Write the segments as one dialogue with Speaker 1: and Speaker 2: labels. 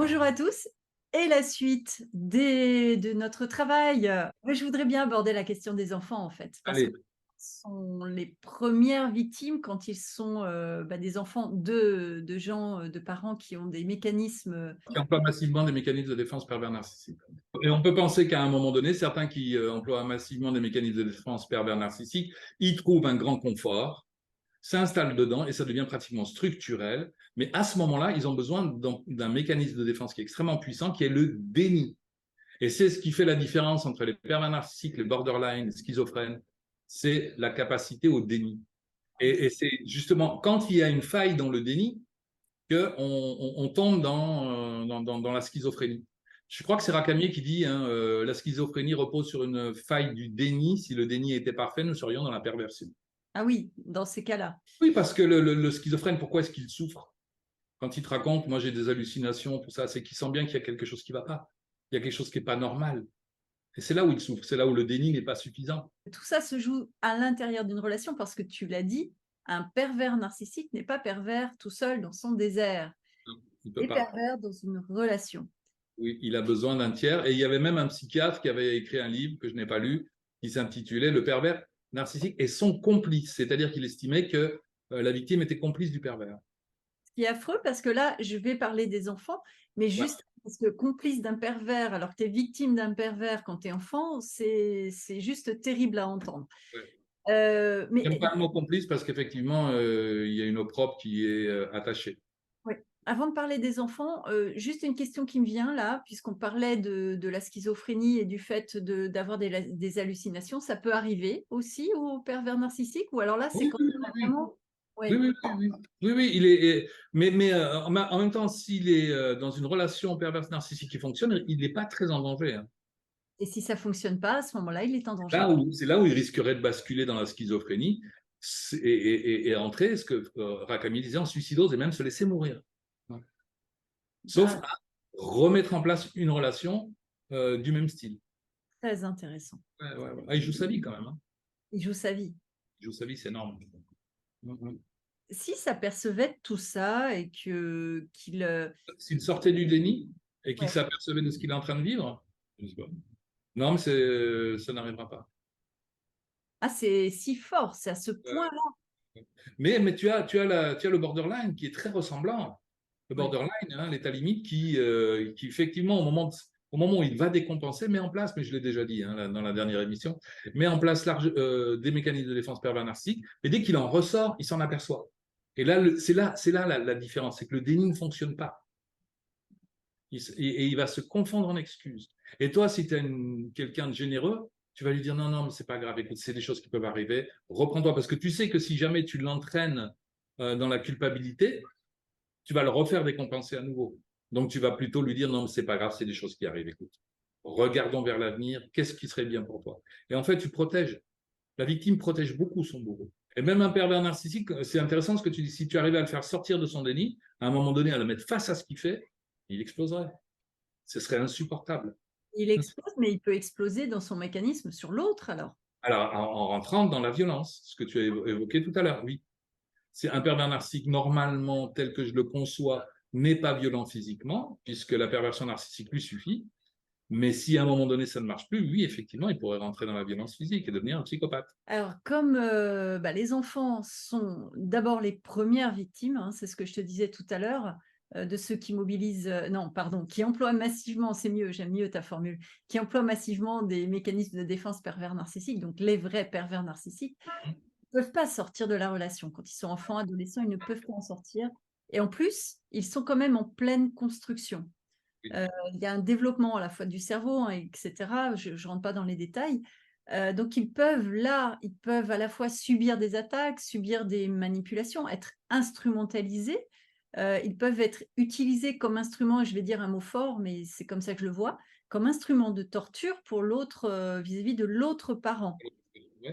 Speaker 1: Bonjour à tous et la suite de notre travail. Je voudrais bien aborder la question des enfants en fait, parce que
Speaker 2: Allez,
Speaker 1: ce sont les premières victimes quand ils sont des enfants de gens, de parents qui ont des mécanismes.
Speaker 2: qui emploient massivement des mécanismes de défense pervers narcissiques. Et on peut penser qu'à un moment donné, certains qui emploient massivement des mécanismes de défense pervers narcissiques y trouvent un grand confort, s'installent dedans et ça devient pratiquement structurel. Mais à ce moment-là, ils ont besoin d'un mécanisme de défense qui est extrêmement puissant, qui est le déni. Et c'est ce qui fait la différence entre les pervers narcissiques, les borderline, les schizophrènes, c'est la capacité au déni. Et c'est justement quand il y a une faille dans le déni, qu'on tombe dans la schizophrénie. Je crois que c'est Racamier qui dit la schizophrénie repose sur une faille du déni. Si le déni était parfait, nous serions dans la perversion.
Speaker 1: Ah oui, dans ces cas-là.
Speaker 2: Oui, parce que le schizophrène, pourquoi est-ce qu'il souffre? Quand il te raconte, moi j'ai des hallucinations, tout ça, c'est qu'il sent bien qu'il y a quelque chose qui ne va pas. Il y a quelque chose qui n'est pas normal. Et c'est là où il souffre, c'est là où le déni n'est pas suffisant.
Speaker 1: Tout ça se joue à l'intérieur d'une relation parce que tu l'as dit, un pervers narcissique n'est pas pervers tout seul dans son désert.
Speaker 2: Il ne
Speaker 1: Il
Speaker 2: peut
Speaker 1: est
Speaker 2: pas.
Speaker 1: pervers dans une relation.
Speaker 2: Oui, il a besoin d'un tiers. Et il y avait même un psychiatre qui avait écrit un livre que je n'ai pas lu, qui s'intitulait Le pervers narcissique et son complice. C'est-à-dire qu'il estimait que la victime était complice du pervers.
Speaker 1: Ce qui est affreux parce que là, je vais parler des enfants, mais
Speaker 2: Ouais,
Speaker 1: juste parce que complice d'un pervers, alors que tu es victime d'un pervers quand tu es enfant, c'est juste terrible à entendre.
Speaker 2: ouais.
Speaker 1: Mais
Speaker 2: J'aime pas le mot complice parce qu'effectivement, il y a une opprobre qui est attachée.
Speaker 1: ouais, avant de parler des enfants, juste une question qui me vient là, puisqu'on parlait de la schizophrénie et du fait d'avoir des hallucinations, ça peut arriver aussi aux pervers narcissiques ou alors là, c'est
Speaker 2: Oui,
Speaker 1: quand
Speaker 2: oui,
Speaker 1: on a
Speaker 2: oui,
Speaker 1: vraiment.
Speaker 2: oui,
Speaker 1: Ouais.
Speaker 2: oui, oui, oui, oui, oui, il est, mais en même temps, s'il est dans une relation perverse narcissique qui fonctionne, il n'est pas très en danger, hein.
Speaker 1: Et si ça fonctionne pas, à ce moment-là, il est en
Speaker 2: Là
Speaker 1: danger.
Speaker 2: où, c'est là où il risquerait de basculer dans la schizophrénie et entrer, ce que Rakami disait, en suicidose et même se laisser mourir. Ouais. Sauf
Speaker 1: Ah,
Speaker 2: à remettre en place une relation du même style.
Speaker 1: très intéressant.
Speaker 2: Ouais, ouais, ouais. Ah, il joue sa vie quand même, hein.
Speaker 1: Il joue sa vie.
Speaker 2: Il joue sa vie, c'est énorme.
Speaker 1: S'il s'apercevait de tout ça et qu'il,
Speaker 2: S'il sortait du déni et qu'il
Speaker 1: ouais.
Speaker 2: s'apercevait de ce qu'il est en train de vivre, je sais pas. Non, mais ça n'arrivera pas.
Speaker 1: Ah, c'est si fort, c'est à ce point-là.
Speaker 2: Mais tu as le borderline qui est très ressemblant. Le
Speaker 1: Ouais.
Speaker 2: borderline, hein, l'état limite qui effectivement, au moment où il va décompenser, met en place, mais je l'ai déjà dit hein, dans la dernière émission, met en place des mécanismes de défense pervers narcissique, et dès qu'il en ressort, il s'en aperçoit. Et là, c'est là la différence, c'est que le déni ne fonctionne pas. Et il va se confondre en excuses. Et toi, si tu es quelqu'un de généreux, tu vas lui dire non, non, mais c'est pas grave, écoute, c'est des choses qui peuvent arriver, reprends-toi, parce que tu sais que si jamais tu l'entraînes dans la culpabilité, tu vas le refaire décompenser à nouveau. Donc, tu vas plutôt lui dire non, mais c'est pas grave, c'est des choses qui arrivent, écoute. Regardons vers l'avenir, qu'est-ce qui serait bien pour toi? Et en fait, tu protèges. La victime protège beaucoup son bourreau. Et même un pervers narcissique, c'est intéressant ce que tu dis, si tu arrives à le faire sortir de son déni, à un moment donné, à le mettre face à ce qu'il fait, il exploserait. Ce serait insupportable.
Speaker 1: Il explose, mais il peut exploser dans son mécanisme sur l'autre alors.
Speaker 2: Alors, en rentrant dans la violence, ce que tu as évoqué tout à l'heure, oui. C'est un pervers narcissique, normalement, tel que je le conçois, n'est pas violent physiquement, puisque la perversion narcissique lui suffit. Mais si à un moment donné ça ne marche plus, oui, effectivement, il pourrait rentrer dans la violence physique et devenir un psychopathe.
Speaker 1: Alors, comme les enfants sont d'abord les premières victimes, hein, c'est ce que je te disais tout à l'heure, de ceux qui mobilisent, non, pardon, qui emploient massivement, c'est mieux, j'aime mieux ta formule, qui emploient massivement des mécanismes de défense pervers narcissiques, donc les vrais pervers narcissiques, ne peuvent pas sortir de la relation. Quand ils sont enfants, adolescents, ils ne peuvent pas en sortir. Et en plus, ils sont quand même en pleine construction. Il y a un développement à la fois du cerveau, hein, etc. Je ne rentre pas dans les détails. Donc, ils peuvent à la fois subir des attaques, subir des manipulations, être instrumentalisés. Ils peuvent être utilisés comme instrument, et je vais dire un mot fort, mais c'est comme ça que je le vois, comme instrument de torture pour l'autre, vis-à-vis de l'autre parent.
Speaker 2: Ouais.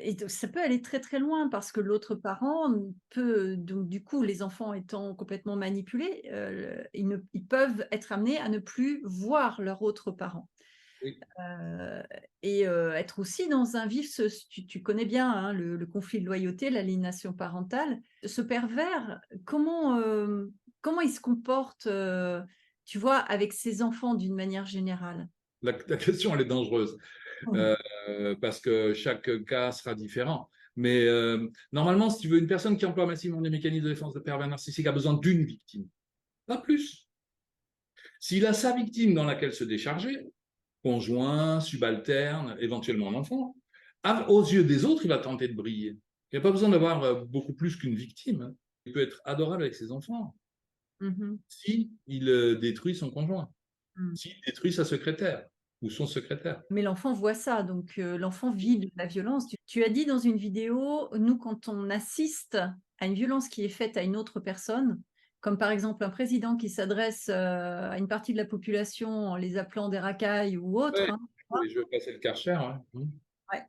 Speaker 1: Et donc, ça peut aller très très loin parce que l'autre parent peut, donc du coup, les enfants étant complètement manipulés, ils peuvent être amenés à ne plus voir leur autre parent.
Speaker 2: Oui.
Speaker 1: Euh, et être aussi dans un vif, tu connais bien hein, le conflit de loyauté, l'aliénation parentale. Ce pervers, comment comment il se comporte, tu vois, avec ses enfants d'une manière générale?
Speaker 2: La question, elle est dangereuse
Speaker 1: Mmh.
Speaker 2: euh, parce que chaque cas sera différent. Mais normalement, si tu veux, une personne qui emploie massivement des mécanismes de défense de pervers narcissique a besoin d'une victime, pas plus. S'il a sa victime dans laquelle se décharger, conjoint, subalterne, éventuellement un enfant, aux yeux des autres, il va tenter de briller. Il n'y a pas besoin d'avoir beaucoup plus qu'une victime. Il peut être adorable avec ses enfants
Speaker 1: Mmh.
Speaker 2: si il détruit son conjoint,
Speaker 1: Mmh.
Speaker 2: s'il détruit sa secrétaire ou son secrétaire.
Speaker 1: Mais l'enfant voit ça, donc l'enfant vit de la violence. Tu as dit dans une vidéo: «Nous, quand on assiste à une violence qui est faite à une autre personne, comme par exemple un président qui s'adresse, à une partie de la population en les appelant des racailles ou autres»,
Speaker 2: Ouais,
Speaker 1: hein, tu vois?
Speaker 2: je vais passer le Karcher. Ouais.
Speaker 1: Ouais.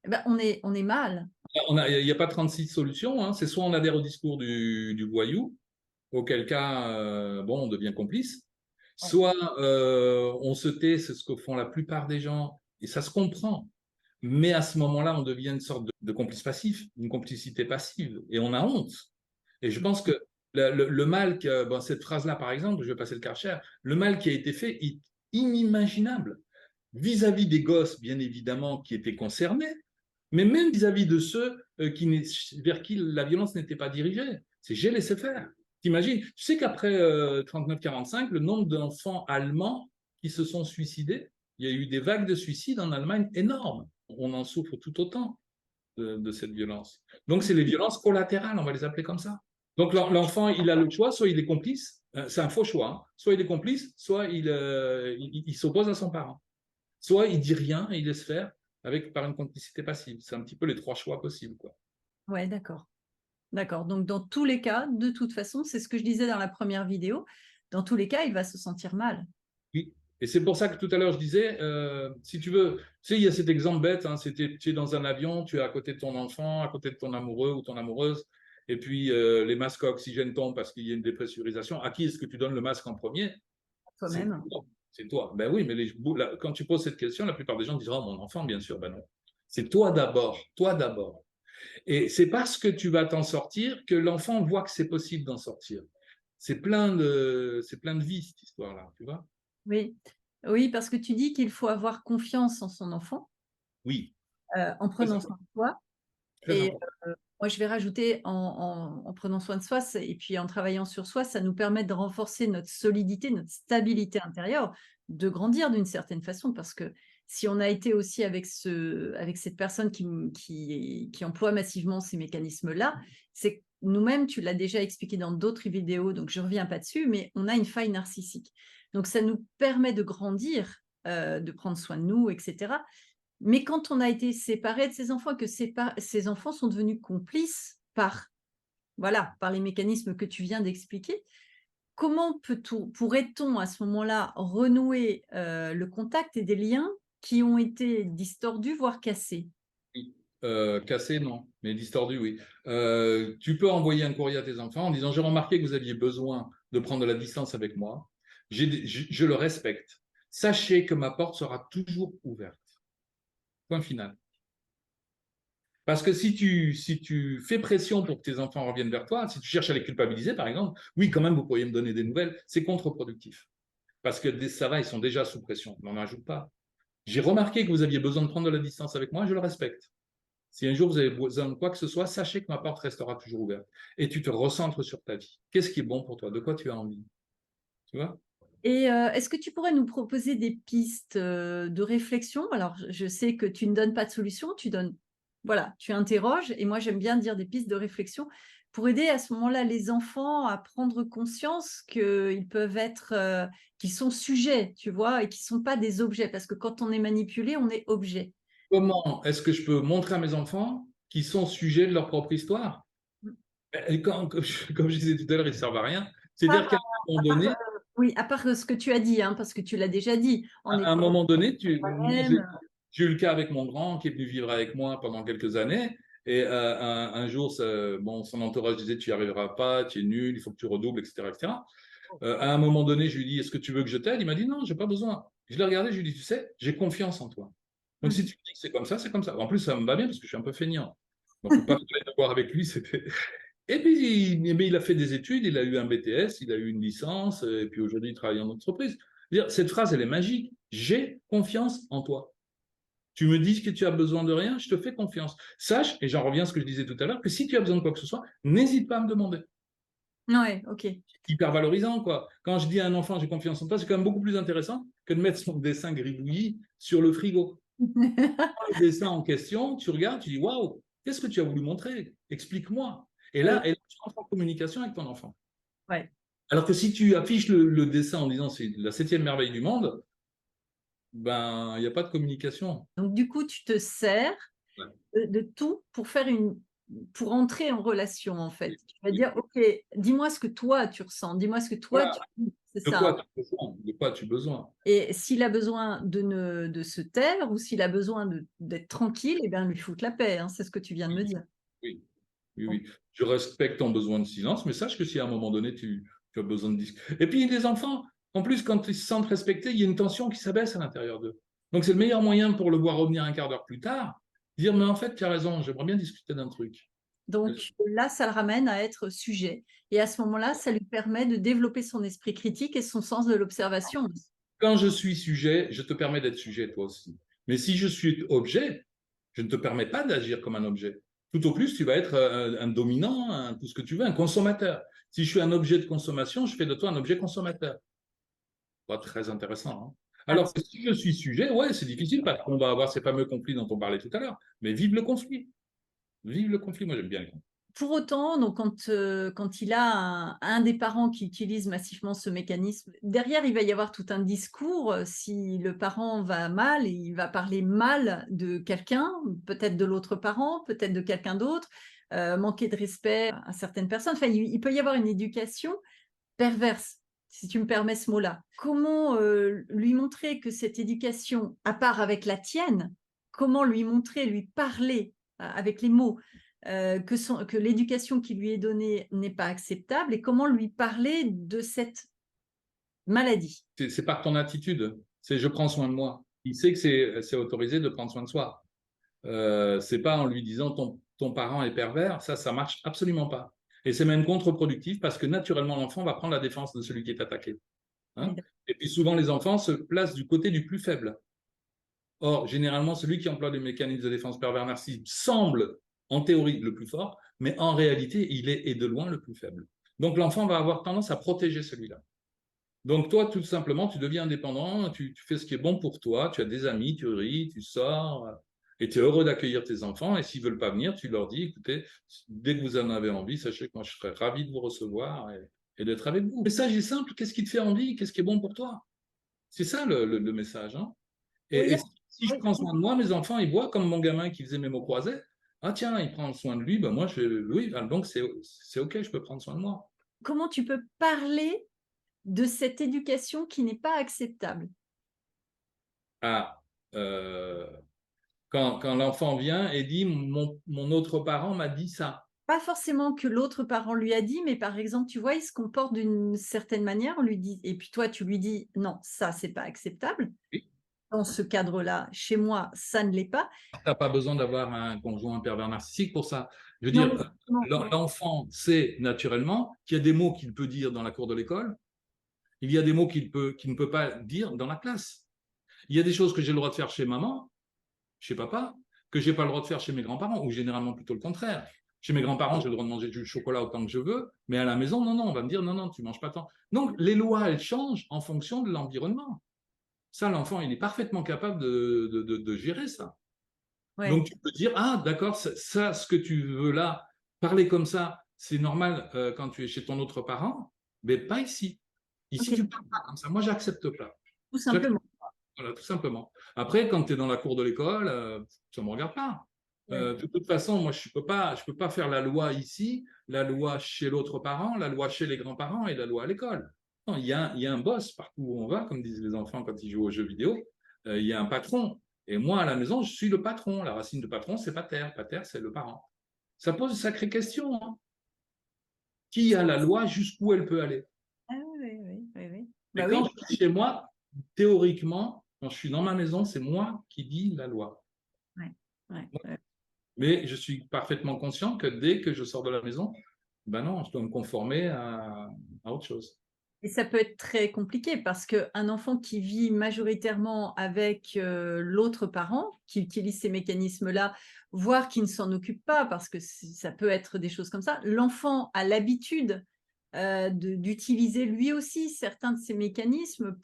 Speaker 1: Eh ben, on est mal.
Speaker 2: Il n'y a pas 36 solutions. Hein. C'est soit on adhère au discours du voyou, auquel cas, bon, on devient complice,
Speaker 1: Ouais.
Speaker 2: soit on se tait, c'est ce que font la plupart des gens, et ça se comprend. Mais à ce moment-là, on devient une sorte de complice passif, une complicité passive, et on a honte. Et je
Speaker 1: Mmh.
Speaker 2: pense que le mal, bon, cette phrase-là, par exemple, je vais passer le Karcher, le mal qui a été fait est inimaginable vis-à-vis des gosses, bien évidemment, qui étaient concernés, mais même vis-à-vis de ceux vers qui la violence n'était pas dirigée. C'est j'ai laissé faire. T'imagines? Tu sais qu'après 39-45, le nombre d'enfants allemands qui se sont suicidés, il y a eu des vagues de suicides en Allemagne énormes. On en souffre tout autant de cette violence. Donc, c'est les violences collatérales, on va les appeler comme ça. Donc, l'enfant, il a le choix, soit il est complice, c'est un faux choix, hein. Soit il est complice, soit il s'oppose à son parent. Soit il dit rien et il laisse faire par une complicité passive. C'est un petit peu les trois choix possibles, quoi.
Speaker 1: Ouais, d'accord. D'accord, donc dans tous les cas, de toute façon, c'est ce que je disais dans la première vidéo, dans tous les cas, il va se sentir mal.
Speaker 2: Oui. Et c'est pour ça que tout à l'heure je disais, si tu veux, tu sais, il y a cet exemple bête, hein, tu es dans un avion, tu es à côté de ton enfant, à côté de ton amoureux ou ton amoureuse, et puis les masques à oxygène tombent parce qu'il y a une dépressurisation. À qui est-ce que tu donnes le masque en premier? C'est
Speaker 1: Toi-même.
Speaker 2: toi. C'est toi. Ben oui, mais quand tu poses cette question, la plupart des gens disent, oh, mon enfant, bien sûr. Ben non. C'est toi d'abord, toi d'abord. Et c'est parce que tu vas t'en sortir que l'enfant voit que c'est possible d'en sortir. C'est plein de vie, cette histoire-là, tu vois?
Speaker 1: Oui. Oui, parce que tu dis qu'il faut avoir confiance en son enfant,
Speaker 2: Oui,
Speaker 1: en
Speaker 2: très
Speaker 1: prenant soin
Speaker 2: important.
Speaker 1: de soi.
Speaker 2: Très
Speaker 1: Et
Speaker 2: important.
Speaker 1: moi, je vais rajouter en prenant soin de soi et puis en travaillant sur soi, ça nous permet de renforcer notre solidité, notre stabilité intérieure, de grandir d'une certaine façon. Parce que si on a été aussi avec cette personne qui emploie massivement ces mécanismes-là, c'est que nous-mêmes, tu l'as déjà expliqué dans d'autres vidéos, donc je ne reviens pas dessus, mais on a une faille narcissique. Donc ça nous permet de grandir, de prendre soin de nous, etc. Mais quand on a été séparés de ses enfants, que ces enfants sont devenus complices par les mécanismes que tu viens d'expliquer, comment pourrait-on à ce moment-là renouer le contact et des liens qui ont été distordus, voire cassés?
Speaker 2: Oui. Cassé, non, mais distordu, oui. Tu peux envoyer un courrier à tes enfants en disant, j'ai remarqué que vous aviez besoin de prendre de la distance avec moi. Je le respecte. Sachez que ma porte sera toujours ouverte. Point final. Parce que si tu fais pression pour que tes enfants reviennent vers toi, si tu cherches à les culpabiliser, par exemple, oui, quand même, vous pourriez me donner des nouvelles, c'est contre-productif. Parce que ça va, ils sont déjà sous pression. N'en ajoute pas. J'ai remarqué que vous aviez besoin de prendre de la distance avec moi, je le respecte. Si un jour vous avez besoin de quoi que ce soit, sachez que ma porte restera toujours ouverte. Et tu te recentres sur ta vie. Qu'est-ce qui est bon pour toi? De quoi tu as envie? Tu vois?
Speaker 1: Et est-ce que tu pourrais nous proposer des pistes, de réflexion? Alors, je sais que tu ne donnes pas de solution, voilà, tu interroges et moi j'aime bien dire des pistes de réflexion pour aider à ce moment-là les enfants à prendre conscience qu'ils peuvent être, qu'ils sont sujets, tu vois? Et qu'ils sont pas des objets parce que quand on est manipulé, on est objet.
Speaker 2: Comment est-ce que je peux montrer à mes enfants qu'ils sont sujets de leur propre histoire?
Speaker 1: Mmh.
Speaker 2: Et comme je disais tout à l'heure, ils ne servent à rien. C'est-à-dire qu'à un moment donné,
Speaker 1: Oui, à part, ce que tu as dit, hein, parce que tu l'as déjà dit, en
Speaker 2: à un
Speaker 1: étant
Speaker 2: moment donné,
Speaker 1: soi-même.
Speaker 2: j'ai eu le cas avec mon grand qui est venu vivre avec moi pendant quelques années. Et un jour, bon, son entourage disait, tu n'y arriveras pas, tu es nul, il faut que tu redoubles, etc., etc. À un moment donné, je lui ai dit, est-ce que tu veux que je t'aide? Il m'a dit, non, j'ai pas besoin. Je l'ai regardé, je lui ai dit, tu sais, j'ai confiance en toi. Donc, si
Speaker 1: Mmh.
Speaker 2: tu me dis que c'est comme ça, c'est comme ça. En plus, ça me va bien parce que je suis un peu feignant. Donc, pas de voir avec lui, c'était. Et puis, il a fait des études, il a eu un BTS, il a eu une licence, et puis aujourd'hui, il travaille en entreprise. Je veux dire, cette phrase, elle est magique. J'ai confiance en toi. Tu me dis que tu as besoin de rien, je te fais confiance. Sache, et j'en reviens à ce que je disais tout à l'heure, que si tu as besoin de quoi que ce soit, n'hésite pas à me demander.
Speaker 1: Ouais, ok.
Speaker 2: Hyper valorisant, quoi. Quand je dis à un enfant, j'ai confiance en toi, c'est quand même beaucoup plus intéressant que de mettre son dessin gribouillis sur le frigo. Le dessin en question, tu regardes, tu dis, waouh, qu'est-ce que tu as voulu montrer? Explique-moi.
Speaker 1: Ouais,
Speaker 2: Et là, tu entres en communication avec ton enfant.
Speaker 1: ouais.
Speaker 2: Alors que si tu affiches le dessin en disant c'est la septième merveille du monde, ben, il n'y a pas de communication.
Speaker 1: Donc, du coup, tu te sers
Speaker 2: Ouais.
Speaker 1: de tout pour pour entrer en relation, en fait.
Speaker 2: Oui,
Speaker 1: Tu vas
Speaker 2: oui.
Speaker 1: dire, OK, dis-moi ce que toi tu ressens, dis-moi ce que toi
Speaker 2: Voilà.
Speaker 1: tu c'est
Speaker 2: De
Speaker 1: ça.
Speaker 2: quoi tu as besoin? De quoi as-tu besoin?
Speaker 1: Et s'il a besoin de se taire ou s'il a besoin d'être tranquille, eh bien, lui foutre la paix, hein, c'est ce que tu viens de me dire.
Speaker 2: Oui, oui,
Speaker 1: Bon.
Speaker 2: oui. Je respecte ton besoin de silence, mais sache que si à un moment donné, tu as besoin de discuter. Et puis, les enfants, en plus, quand ils se sentent respectés, il y a une tension qui s'abaisse à l'intérieur d'eux. Donc, c'est le meilleur moyen pour le voir revenir un quart d'heure plus tard, dire, mais en fait, tu as raison, j'aimerais bien discuter d'un truc.
Speaker 1: Donc là, ça le ramène à être sujet. Et à ce moment-là, ça lui permet de développer son esprit critique et son sens de l'observation.
Speaker 2: Quand je suis sujet, je te permets d'être sujet, toi aussi. Mais si je suis objet, je ne te permets pas d'agir comme un objet. Tout au plus, tu vas être un dominant, tout ce que tu veux, un consommateur. Si je suis un objet de consommation, je fais de toi un objet consommateur. Pas très intéressant. Hein. Alors que si je suis sujet, ouais, c'est difficile parce qu'on va avoir ces fameux conflits dont on parlait tout à l'heure. Mais vive le conflit. Vive le conflit. Moi, j'aime bien les conflits.
Speaker 1: Pour autant, donc quand il a un des parents qui utilise massivement ce mécanisme, derrière, il va y avoir tout un discours. Si le parent va mal, il va parler mal de quelqu'un, peut-être de l'autre parent, peut-être de quelqu'un d'autre, manquer de respect à certaines personnes. Enfin, il peut y avoir une éducation perverse, si tu me permets ce mot-là. Comment lui montrer que cette éducation, à part avec la tienne, comment lui montrer, lui parler avec les mots, que l'éducation qui lui est donnée n'est pas acceptable et comment lui parler de cette maladie.
Speaker 2: C'est par ton attitude. C'est je prends soin de moi. Il sait que c'est autorisé de prendre soin de soi. C'est pas en lui disant ton parent est pervers, ça marche absolument pas. Et c'est même contre-productif parce que naturellement l'enfant va prendre la défense de celui qui est attaqué. Hein. Et puis souvent les enfants se placent du côté du plus faible. Or, généralement, celui qui emploie des mécanismes de défense pervers narcissique semble, en théorie, le plus fort, mais en réalité, il est de loin le plus faible. Donc l'enfant va avoir tendance à protéger celui-là. Donc toi, tout simplement, tu deviens indépendant, tu fais ce qui est bon pour toi, tu as des amis, tu ris, tu sors, et tu es heureux d'accueillir tes enfants. Et s'ils ne veulent pas venir, tu leur dis, écoutez, dès que vous en avez envie, sachez que moi, je serais ravi de vous recevoir et d'être avec vous. Le message est simple, qu'est-ce qui te fait envie, qu'est-ce qui est bon pour toi? C'est ça le message. Hein.
Speaker 1: Oui,
Speaker 2: Et si je
Speaker 1: oui.
Speaker 2: prends soin de moi, mes enfants, ils voient comme mon gamin qui faisait mes mots croisés. Ah tiens, il prend soin de lui, ben moi, oui, donc c'est OK, je peux prendre soin de moi.
Speaker 1: Comment tu peux parler de cette éducation qui n'est pas acceptable?
Speaker 2: Ah, euh, quand l'enfant vient et dit mon autre parent m'a dit ça.
Speaker 1: Pas forcément que l'autre parent lui a dit, mais par exemple, tu vois, il se comporte d'une certaine manière, on lui dit, et puis toi, tu lui dis, non, ça, c'est pas acceptable.
Speaker 2: Oui.
Speaker 1: Dans ce cadre-là, chez moi, ça ne l'est pas.
Speaker 2: Tu n'as pas besoin d'avoir un conjoint pervers narcissique pour ça. Je veux
Speaker 1: Non,
Speaker 2: dire,
Speaker 1: mais justement,
Speaker 2: l'enfant sait naturellement qu'il y a des mots qu'il peut dire dans la cour de l'école, il y a des mots qu'il ne peut pas dire dans la classe. Il y a des choses que j'ai le droit de faire chez maman, chez papa, que j'ai pas le droit de faire chez mes grands-parents, ou généralement plutôt le contraire. Chez mes grands-parents, j'ai le droit de manger du chocolat autant que je veux, mais à la maison, non, non, on va me dire, non, non, tu manges pas tant. Donc, les lois, elles changent en fonction de l'environnement. Ça, l'enfant, il est parfaitement capable de gérer ça.
Speaker 1: ouais,
Speaker 2: Donc, tu peux dire, ah, d'accord, ça, ce que tu veux là, parler comme ça, c'est normal quand tu es chez ton autre parent, mais pas ici. Ici, tu
Speaker 1: ok,
Speaker 2: ne parles pas comme ça. Moi, j'accepte pas.
Speaker 1: tout
Speaker 2: J'accepte
Speaker 1: simplement.
Speaker 2: voilà, tout simplement. Après, quand tu es dans la cour de l'école, ça ne me regarde pas.
Speaker 1: Ouais.
Speaker 2: De toute façon, moi, je peux pas faire la loi ici, la loi chez l'autre parent, la loi chez les grands-parents et la loi à l'école. Non, il y a un boss partout où on va, comme disent les enfants quand ils jouent aux jeux vidéo. Il y a un patron. Et moi, à la maison, je suis le patron. La racine de patron, c'est pater. Pater, c'est le parent. Ça pose une sacrée question. Hein. Qui a la loi, jusqu'où elle peut aller?
Speaker 1: Ah oui, oui, oui, oui.
Speaker 2: Et
Speaker 1: Bah
Speaker 2: quand
Speaker 1: oui,
Speaker 2: je suis chez moi, théoriquement, quand je suis dans ma maison, c'est moi qui dis la loi.
Speaker 1: ouais, ouais, ouais.
Speaker 2: Mais je suis parfaitement conscient que dès que je sors de la maison, Ben non, je dois me conformer à autre chose.
Speaker 1: Et ça peut être très compliqué parce qu'un enfant qui vit majoritairement avec l'autre parent, qui utilise ces mécanismes-là, voire qui ne s'en occupe pas, parce que ça peut être des choses comme ça, l'enfant a l'habitude d'utiliser lui aussi certains de ces mécanismes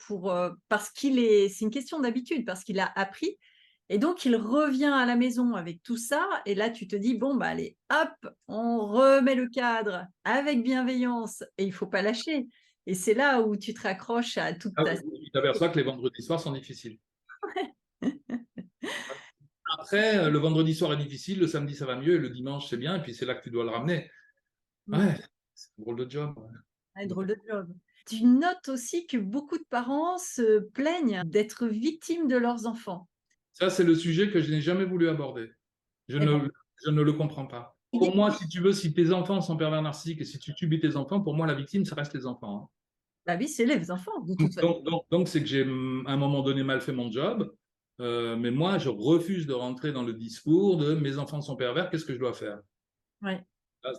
Speaker 1: parce c'est une question d'habitude, parce qu'il a appris. Et donc, il revient à la maison avec tout ça. Et là, tu te dis, bon, bah, allez, hop, on remet le cadre avec bienveillance et il ne faut pas lâcher. Et c'est là où tu te raccroches à toute
Speaker 2: Ah
Speaker 1: ta...
Speaker 2: oui, tu t'aperçois que les vendredis soirs sont difficiles. Après, le vendredi soir est difficile, le samedi ça va mieux, et le dimanche c'est bien, et puis c'est là que tu dois le ramener. Ouais, c'est un drôle de job.
Speaker 1: Un drôle de job. Tu notes aussi que beaucoup de parents se plaignent d'être victimes de leurs enfants.
Speaker 2: Ça, c'est le sujet que je n'ai jamais voulu aborder. Je
Speaker 1: Eh ben,
Speaker 2: ne, je ne le comprends pas. Pour moi, si tu veux, si tes enfants sont pervers narcissiques et si tu subis tes enfants, pour moi, la victime, ça reste les enfants.
Speaker 1: la vie, c'est les enfants, de
Speaker 2: Hein.
Speaker 1: toute façon.
Speaker 2: Donc, c'est que j'ai à un moment donné mal fait mon job, mais moi, je refuse de rentrer dans le discours de mes enfants sont pervers, qu'est-ce que je dois faire?
Speaker 1: Ouais.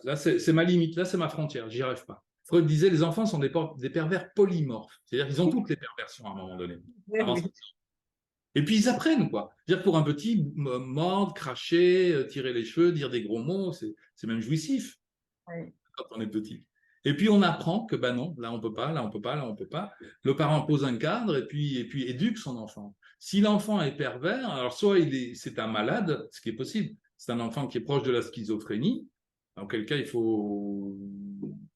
Speaker 2: Là, c'est ma limite, là, c'est ma frontière, j'y arrive pas. Freud disait les enfants sont des pervers polymorphes, c'est-à-dire qu'ils ont toutes les perversions à un moment donné.
Speaker 1: Ouais,
Speaker 2: Avant,
Speaker 1: oui.
Speaker 2: et puis ils apprennent, quoi. Dire pour un petit, mordre, cracher, tirer les cheveux, dire des gros mots, c'est même jouissif
Speaker 1: Ouais.
Speaker 2: quand on est petit. Et puis on apprend que ben non, là on peut pas, là on peut pas, là on peut pas. Le parent pose un cadre et puis éduque son enfant. Si l'enfant est pervers, alors soit c'est un malade, ce qui est possible. C'est un enfant qui est proche de la schizophrénie, dans quel cas il faut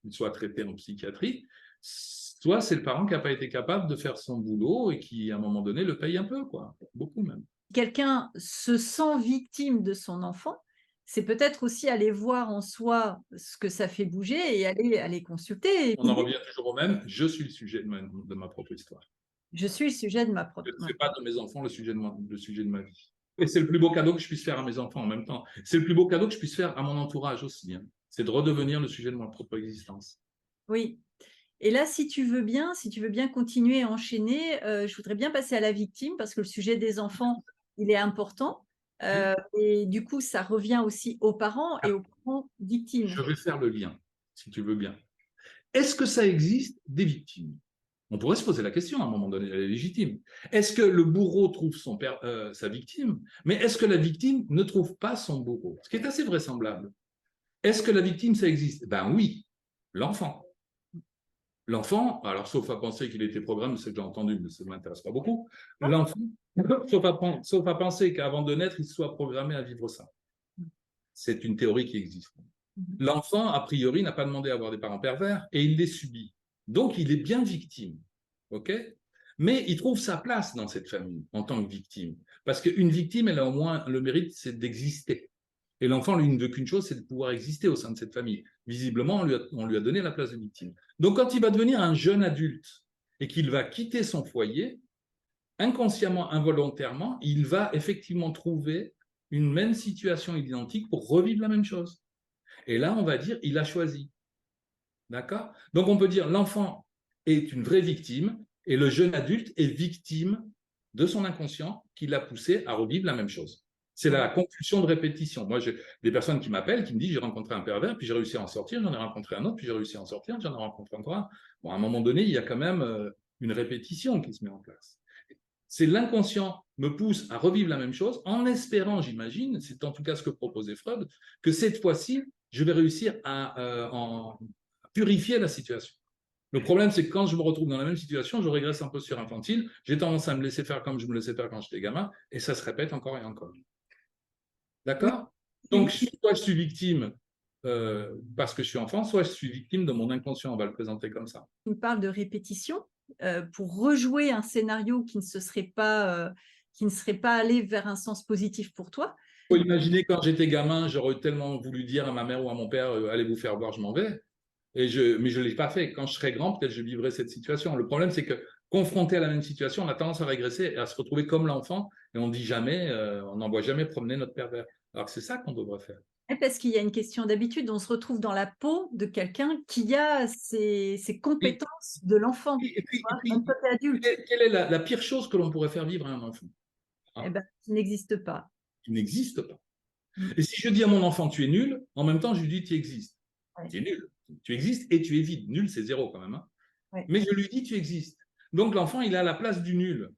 Speaker 2: qu'il soit traité en psychiatrie. Soit c'est le parent qui n'a pas été capable de faire son boulot et qui, à un moment donné, le paye un peu, quoi. Beaucoup même.
Speaker 1: Quelqu'un se sent victime de son enfant, c'est peut-être aussi aller voir en soi ce que ça fait bouger et aller consulter.
Speaker 2: On en revient toujours au même, je suis le sujet de ma propre histoire.
Speaker 1: Je suis le sujet de ma
Speaker 2: Je
Speaker 1: propre...
Speaker 2: ne fais pas de mes enfants le sujet de ma vie. Et c'est le plus beau cadeau que je puisse faire à mes enfants en même temps. C'est le plus beau cadeau que je puisse faire à mon entourage aussi. Hein. C'est de redevenir le sujet de ma propre existence.
Speaker 1: Oui. Et là, si tu veux bien continuer à enchaîner, je voudrais bien passer à la victime parce que le sujet des enfants, il est important.
Speaker 2: Oui.
Speaker 1: Et du coup, ça revient aussi aux parents et
Speaker 2: Ah,
Speaker 1: aux parents victimes.
Speaker 2: je vais faire le lien, si tu veux bien. Est-ce que ça existe des victimes? On pourrait se poser la question à un moment donné, elle est légitime. Est-ce que le bourreau trouve sa victime, mais est-ce que la victime ne trouve pas son bourreau? Ce qui est assez vraisemblable. Est-ce que la victime, ça existe? Ben oui, l'enfant. L'enfant, alors sauf à penser qu'il était programmé, c'est que j'ai entendu, mais ça ne m'intéresse pas beaucoup, l'enfant, sauf à penser qu'avant de naître, il soit programmé à vivre ça. C'est une théorie qui existe. L'enfant, a priori, n'a pas demandé à avoir des parents pervers et il les subit. Donc, il est bien victime. OK? Mais il trouve sa place dans cette famille en tant que victime. Parce qu'une victime, elle a au moins le mérite, c'est d'exister. Et l'enfant, lui, ne veut qu'une chose, c'est de pouvoir exister au sein de cette famille. Visiblement, on lui a donné la place de victime. Donc, quand il va devenir un jeune adulte et qu'il va quitter son foyer, inconsciemment, involontairement, il va effectivement trouver une même situation identique pour revivre la même chose. Et là, on va dire, il a choisi. D'accord? Donc, on peut dire, l'enfant est une vraie victime et le jeune adulte est victime de son inconscient qui l'a poussé à revivre la même chose. C'est la compulsion de répétition. Moi, j'ai des personnes qui m'appellent, qui me disent, j'ai rencontré un pervers, puis j'ai réussi à en sortir, j'en ai rencontré un autre, puis j'ai réussi à en sortir, j'en ai rencontré encore un. Bon, à un moment donné, il y a quand même une répétition qui se met en place. C'est l'inconscient me pousse à revivre la même chose en espérant, j'imagine, c'est en tout cas ce que proposait Freud, que cette fois-ci, je vais réussir à purifier la situation. Le problème, c'est que quand je me retrouve dans la même situation, je régresse en posture infantile, j'ai tendance à me laisser faire comme je me laissais faire quand j'étais gamin, et ça se répète encore et encore.
Speaker 1: Oui,
Speaker 2: D'accord? Donc,
Speaker 1: oui.
Speaker 2: soit je suis victime parce que je suis enfant, soit je suis victime de mon inconscient, on va le présenter comme ça.
Speaker 1: Tu me parles de répétition pour rejouer un scénario qui ne serait pas allé vers un sens positif pour toi.
Speaker 2: Il faut imaginer quand j'étais gamin, j'aurais tellement voulu dire à ma mère ou à mon père, allez vous faire voir, je m'en vais. Mais je ne l'ai pas fait. Quand je serai grand, peut-être je vivrai cette situation. Le problème, c'est que confronté à la même situation, on a tendance à régresser et à se retrouver comme l'enfant et on dit jamais, on n'envoie jamais promener notre pervers. Alors c'est ça qu'on devrait faire.
Speaker 1: Parce qu'il y a une question d'habitude, on se retrouve dans la peau de quelqu'un qui a ces
Speaker 2: Et,
Speaker 1: compétences de l'enfant,
Speaker 2: et puis, et
Speaker 1: même
Speaker 2: puis
Speaker 1: quand tu es adulte.
Speaker 2: quelle est la pire chose que l'on pourrait faire vivre à un enfant?
Speaker 1: Eh
Speaker 2: Hein?
Speaker 1: ben, ça n'existe pas.
Speaker 2: Il n'existe pas.
Speaker 1: Mm.
Speaker 2: Et si je dis à mon enfant, tu es nul, en même temps, je lui dis, tu existes.
Speaker 1: Ouais.
Speaker 2: Tu es nul. Tu existes et tu es vide. Nul, c'est zéro quand même. Hein.
Speaker 1: Ouais.
Speaker 2: Mais je lui dis, tu existes. Donc l'enfant, il a la place du nul.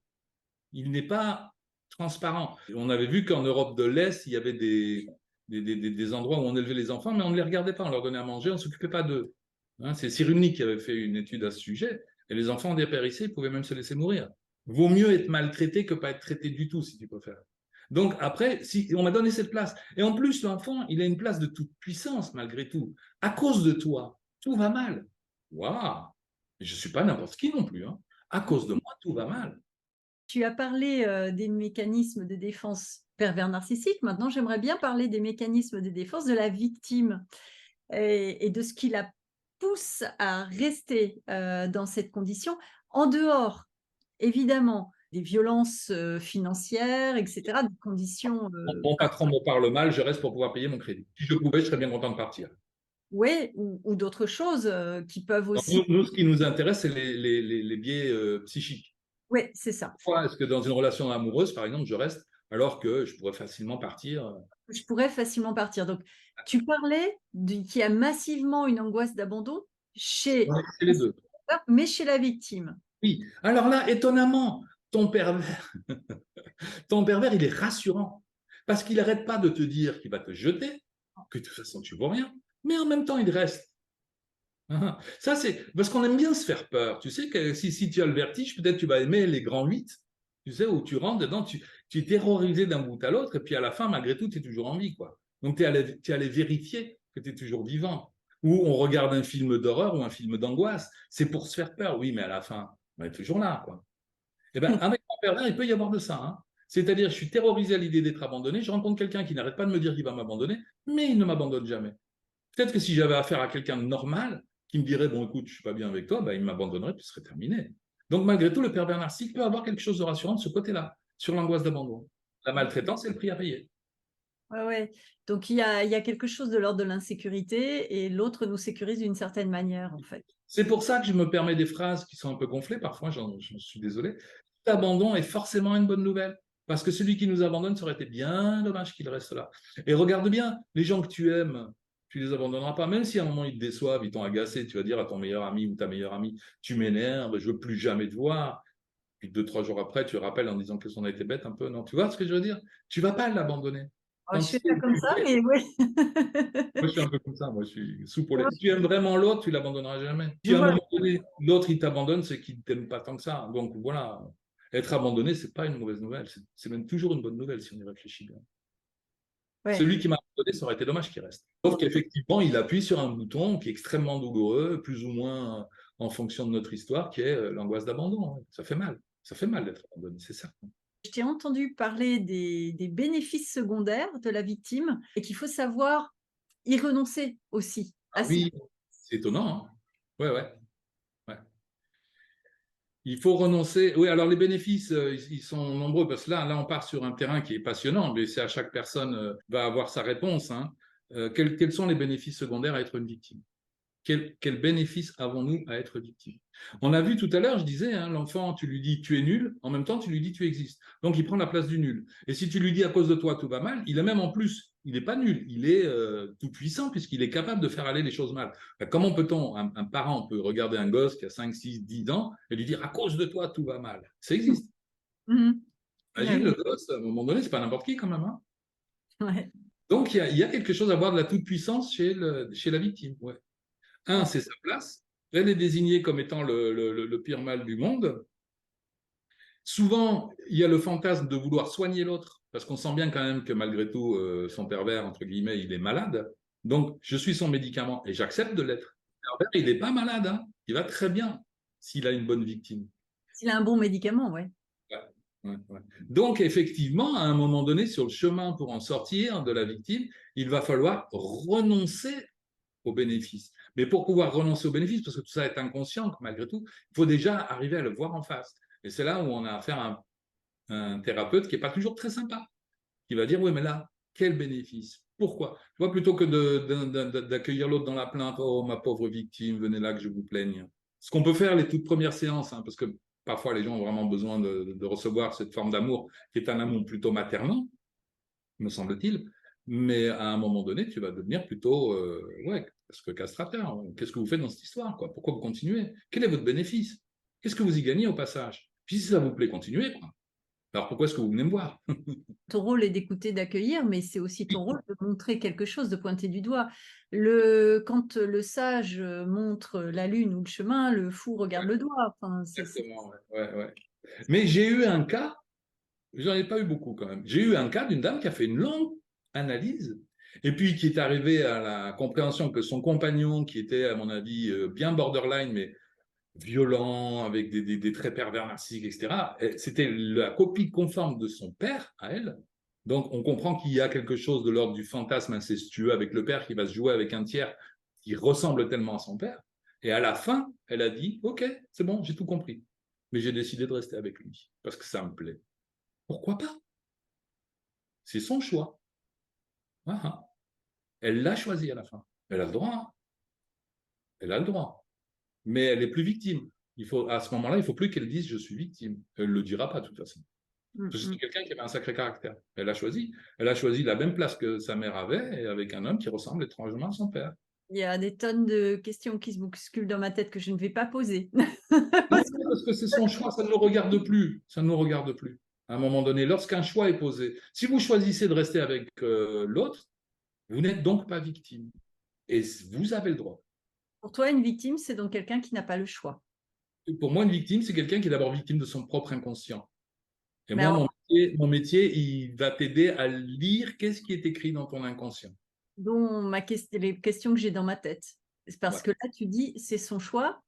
Speaker 2: Il n'est pas transparent. On avait vu qu'en Europe de l'Est, il y avait des endroits où on élevait les enfants, mais on ne les regardait pas, on leur donnait à manger, on ne s'occupait pas d'eux. Hein, c'est Cyrulnik qui avait fait une étude à ce sujet, et les enfants dépérissaient, ils pouvaient même se laisser mourir. Vaut mieux être maltraité que pas être traité du tout, si tu préfères. Donc après, si on m'a donné cette place, et en plus l'enfant, il a une place de toute puissance malgré tout. À cause de toi, tout va mal. Waouh. Je ne suis pas n'importe qui non plus. Hein. À cause de moi, tout va mal.
Speaker 1: Tu as parlé des mécanismes de défense pervers narcissiques. Maintenant, j'aimerais bien parler des mécanismes de défense de la victime et de ce qui la pousse à rester dans cette condition, en dehors, évidemment, des violences financières, etc., des conditions.
Speaker 2: Mon patron me parle mal, je reste pour pouvoir payer mon crédit. Si je pouvais, je serais bien content de partir.
Speaker 1: Oui, ou d'autres choses qui peuvent
Speaker 2: Donc,
Speaker 1: aussi.
Speaker 2: nous, ce qui nous intéresse, c'est les biais psychiques.
Speaker 1: Oui, c'est ça.
Speaker 2: Pourquoi est-ce que dans une relation amoureuse, par exemple, je reste alors que je pourrais facilement partir?
Speaker 1: Je pourrais facilement partir. Donc, tu parlais qu'il y a massivement une angoisse d'abandon chez,
Speaker 2: Ouais, c'est les deux.
Speaker 1: mais chez la victime.
Speaker 2: Oui. Alors là, étonnamment, ton pervers, ton pervers, il est rassurant. Parce qu'il n'arrête pas de te dire qu'il va te jeter, que de toute façon, tu ne vaux rien. Mais en même temps, il reste. Ça, c'est parce qu'on aime bien se faire peur. Tu sais que si tu as le vertige, peut-être tu vas aimer les grands 8. Tu sais, où tu rentres dedans, tu es terrorisé d'un bout à l'autre, et puis à la fin, malgré tout, tu es toujours en vie. Quoi. Donc, tu es allé vérifier que tu es toujours vivant. Ou on regarde un film d'horreur ou un film d'angoisse. C'est pour se faire peur, oui, mais à la fin, on est toujours là. Quoi. Et ben, avec mon pervers, il peut y avoir de ça. Hein. C'est-à-dire, je suis terrorisé à l'idée d'être abandonné. Je rencontre quelqu'un qui n'arrête pas de me dire qu'il va m'abandonner, mais il ne m'abandonne jamais. Peut-être que si j'avais affaire à quelqu'un de normal, qui me dirait, bon, écoute, je ne suis pas bien avec toi, ben, il m'abandonnerait, puis ce serait terminé. Donc, malgré tout, le pervers narcissique peut avoir quelque chose de rassurant de ce côté-là, sur l'angoisse d'abandon. La maltraitance, c'est le prix à payer.
Speaker 1: Ouais, ouais. Donc, il y a quelque chose de l'ordre de l'insécurité et l'autre nous sécurise d'une certaine manière, en fait.
Speaker 2: C'est pour ça que je me permets des phrases qui sont un peu gonflées, parfois, j'en suis désolé. L'abandon est forcément une bonne nouvelle. Parce que celui qui nous abandonne, ça aurait été bien dommage qu'il reste là. Et regarde bien, les gens que tu aimes, tu les abandonneras pas. Même si à un moment ils te déçoivent, ils t'ont agacé, tu vas dire à ton meilleur ami ou ta meilleure amie, tu m'énerves, je veux plus jamais te voir. Puis 2, 3 jours après, tu le rappelles en disant que son a été bête un peu. Non, tu vois ce que je veux dire? Tu vas pas l'abandonner.
Speaker 1: Je
Speaker 2: Quand
Speaker 1: ne
Speaker 2: tu
Speaker 1: fais
Speaker 2: sais
Speaker 1: pas
Speaker 2: où
Speaker 1: comme
Speaker 2: tu
Speaker 1: ça,
Speaker 2: es,
Speaker 1: mais oui.
Speaker 2: moi je suis un peu comme ça, moi je suis souple. Si tu aimes vraiment l'autre, tu l'abandonneras jamais.
Speaker 1: Je
Speaker 2: Si à un
Speaker 1: vois.
Speaker 2: moment donné, l'autre il t'abandonne, c'est qu'il ne t'aime pas tant que ça. Donc voilà, être abandonné, c'est pas une mauvaise nouvelle. C'est même toujours une bonne nouvelle si on y réfléchit bien.
Speaker 1: Ouais.
Speaker 2: Celui qui m'a abandonné, ça aurait été dommage qu'il reste. Sauf qu'effectivement, il appuie sur un bouton qui est extrêmement douloureux, plus ou moins en fonction de notre histoire, qui est l'angoisse d'abandon. Ça fait mal. Ça fait mal d'être abandonné, c'est certain.
Speaker 1: Je t'ai entendu parler des bénéfices secondaires de la victime et qu'il faut savoir y renoncer aussi.
Speaker 2: Ah oui, c'est étonnant. Hein. Ouais, ouais, ouais. Il faut renoncer. Oui, alors les bénéfices, ils sont nombreux parce que là, on part sur un terrain qui est passionnant, mais c'est à chaque personne va avoir sa réponse. Hein. Quels sont les bénéfices secondaires à être une victime? Quel bénéfice avons-nous à être victime? On a vu tout à l'heure, je disais, hein, l'enfant, tu lui dis tu es nul, en même temps tu lui dis tu existes. Donc il prend la place du nul. Et si tu lui dis à cause de toi tout va mal, il est même en plus, il n'est pas nul, il est tout puissant puisqu'il est capable de faire aller les choses mal. Comment peut-on, un parent peut regarder un gosse qui a 5, 6, 10 ans et lui dire à cause de toi tout va mal? Ça existe.
Speaker 1: Mhm. Ah
Speaker 2: Imagine le
Speaker 1: oui.
Speaker 2: gosse, à un moment donné, c'est pas n'importe qui quand même. Hein.
Speaker 1: Ouais.
Speaker 2: Donc il y a quelque chose à voir de la toute-puissance chez la victime. Ouais. Un, c'est sa place. Elle est désignée comme étant le pire mal du monde. Souvent, il y a le fantasme de vouloir soigner l'autre, parce qu'on sent bien quand même que malgré tout, son pervers, entre guillemets, il est malade. Donc, je suis son médicament et j'accepte de l'être. Le pervers, il n'est pas malade, hein. Il va très bien s'il a une bonne victime.
Speaker 1: S'il a un bon médicament, ouais.
Speaker 2: Ouais, ouais, ouais. Donc, effectivement, à un moment donné, sur le chemin pour en sortir de la victime, il va falloir renoncer aux bénéfices. Mais pour pouvoir renoncer aux bénéfices, parce que tout ça est inconscient, malgré tout, il faut déjà arriver à le voir en face. Et c'est là où on a affaire à un thérapeute qui n'est pas toujours très sympa, qui va dire, oui, mais là, quel bénéfice? Pourquoi? Tu vois, plutôt que d'accueillir l'autre dans la plainte, oh, ma pauvre victime, venez là que je vous plaigne. Ce qu'on peut faire les toutes premières séances, hein, parce que parfois les gens ont vraiment besoin de recevoir cette forme d'amour, qui est un amour plutôt maternant, me semble-t-il. Mais à un moment donné, tu vas devenir plutôt ouais, Parce que castrateur, qu'est-ce que vous faites dans cette histoire, quoi? Pourquoi vous continuez? Quel est votre bénéfice? Qu'est-ce que vous y gagnez au passage? Puis si ça vous plaît, continuez, quoi. Alors pourquoi est-ce que vous venez me voir?
Speaker 1: Ton rôle est d'écouter, d'accueillir, mais c'est aussi ton rôle de montrer quelque chose, de pointer du doigt. Quand le sage montre la lune ou le chemin, le fou regarde le doigt. Enfin,
Speaker 2: Exactement, ouais. Mais j'ai eu un cas, j'en ai pas eu beaucoup quand même. J'ai eu un cas d'une dame qui a fait une longue analyse et puis qui est arrivée à la compréhension que son compagnon, qui était à mon avis bien borderline, mais violent, avec des traits pervers narcissiques, etc., c'était la copie conforme de son père à elle. Donc on comprend qu'il y a quelque chose de l'ordre du fantasme incestueux avec le père qui va se jouer avec un tiers qui ressemble tellement à son père. Et à la fin, elle a dit, OK, c'est bon, j'ai tout compris. Mais j'ai décidé de rester avec lui parce que ça me plaît. Pourquoi pas? C'est son choix. Ah. Elle l'a choisi à la fin. Elle a le droit. Hein. Elle a le droit. Mais elle n'est plus victime. À ce moment-là, il ne faut plus qu'elle dise je suis victime. Elle ne le dira pas de toute façon. Parce que c'est quelqu'un qui avait un sacré caractère. Elle a choisi. Elle a choisi la même place que sa mère avait et avec un homme qui ressemble étrangement à son père.
Speaker 1: Il y a des tonnes de questions qui se bousculent dans ma tête que je ne vais pas poser.
Speaker 2: Non, parce que c'est son choix, ça ne nous regarde plus. Ça ne nous regarde plus. À un moment donné, lorsqu'un choix est posé, si vous choisissez de rester avec l'autre, vous n'êtes donc pas victime. Et vous avez le droit.
Speaker 1: Pour toi, une victime, c'est donc quelqu'un qui n'a pas le choix.
Speaker 2: Pour moi, une victime, c'est quelqu'un qui est d'abord victime de son propre inconscient. Et
Speaker 1: Mais
Speaker 2: moi,
Speaker 1: alors,
Speaker 2: mon métier, il va t'aider à lire qu'est-ce qui est écrit dans ton inconscient.
Speaker 1: dont les questions que j'ai dans ma tête. C'est parce
Speaker 2: Ouais.
Speaker 1: que là, tu dis, c'est son choix,